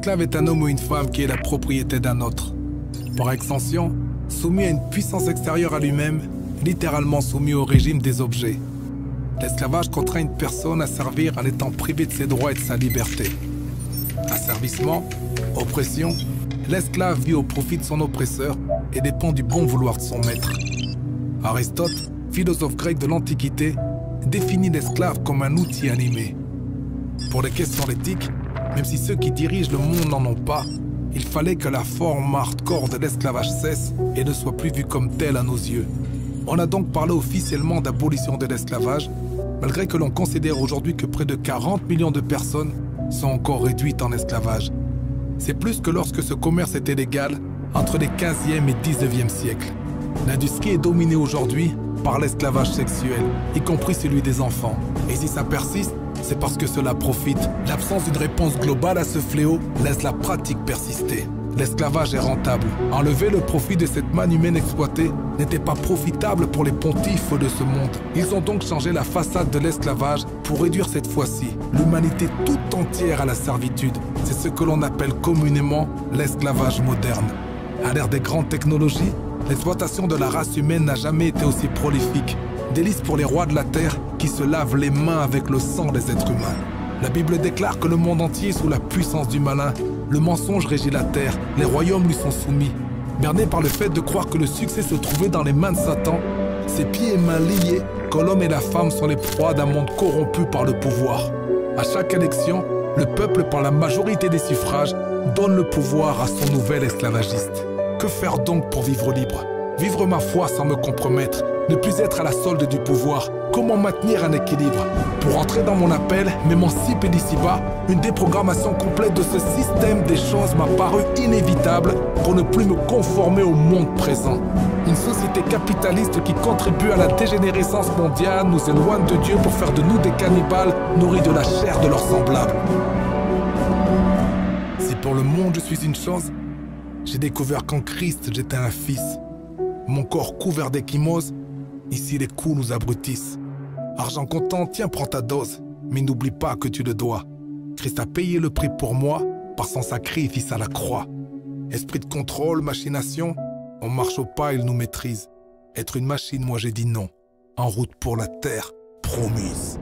esclave est un homme ou une femme qui est la propriété d'un autre. Par extension, soumis à une puissance extérieure à lui-même, littéralement soumis au régime des objets. L'esclavage contraint une personne à servir en étant privée de ses droits et de sa liberté. Asservissement, oppression, l'esclave vit au profit de son oppresseur et dépend du bon vouloir de son maître. Aristote, philosophe grec de l'Antiquité, définit l'esclave comme un outil animé. Pour les questions d'éthique, même si ceux qui dirigent le monde n'en ont pas, il fallait que la forme hardcore de l'esclavage cesse et ne soit plus vue comme telle à nos yeux. On a donc parlé officiellement d'abolition de l'esclavage, malgré que l'on considère aujourd'hui que près de 40 millions de personnes sont encore réduites en esclavage. C'est plus que lorsque ce commerce était légal entre les 15e et 19e siècles. L'industrie est dominée aujourd'hui par l'esclavage sexuel, y compris celui des enfants. Et si ça persiste, c'est parce que cela profite. L'absence d'une réponse globale à ce fléau laisse la pratique persister. L'esclavage est rentable. Enlever le profit de cette manne humaine exploitée n'était pas profitable pour les pontifes de ce monde. Ils ont donc changé la façade de l'esclavage pour réduire cette fois-ci l'humanité tout entière à la servitude. C'est ce que l'on appelle communément l'esclavage moderne. À l'ère des grandes technologies, l'exploitation de la race humaine n'a jamais été aussi prolifique. Délice pour les rois de la terre qui se lavent les mains avec le sang des êtres humains. La Bible déclare que le monde entier est sous la puissance du malin. Le mensonge régit la terre, les royaumes lui sont soumis. Berné par le fait de croire que le succès se trouvait dans les mains de Satan, ses pieds et mains liés, que l'homme et la femme sont les proies d'un monde corrompu par le pouvoir. À chaque élection, le peuple, par la majorité des suffrages, donne le pouvoir à son nouvel esclavagiste. Que faire donc pour vivre libre? Vivre ma foi sans me compromettre, ne plus être à la solde du pouvoir. Comment maintenir un équilibre? Pour entrer dans mon appel, m'émanciper d'ici-bas, une déprogrammation complète de ce système des choses m'a paru inévitable pour ne plus me conformer au monde présent. Une société capitaliste qui contribue à la dégénérescence mondiale nous éloigne de Dieu pour faire de nous des cannibales nourris de la chair de leurs semblables. Si pour le monde je suis une chose, j'ai découvert qu'en Christ j'étais un fils. Mon corps couvert d'échymoses, ici les coups nous abrutissent. Argent comptant, tiens, prends ta dose, mais n'oublie pas que tu le dois. Christ a payé le prix pour moi par son sacrifice à la croix. Esprit de contrôle, machination, on marche au pas, il nous maîtrise. Être une machine, moi j'ai dit non. En route pour la terre promise.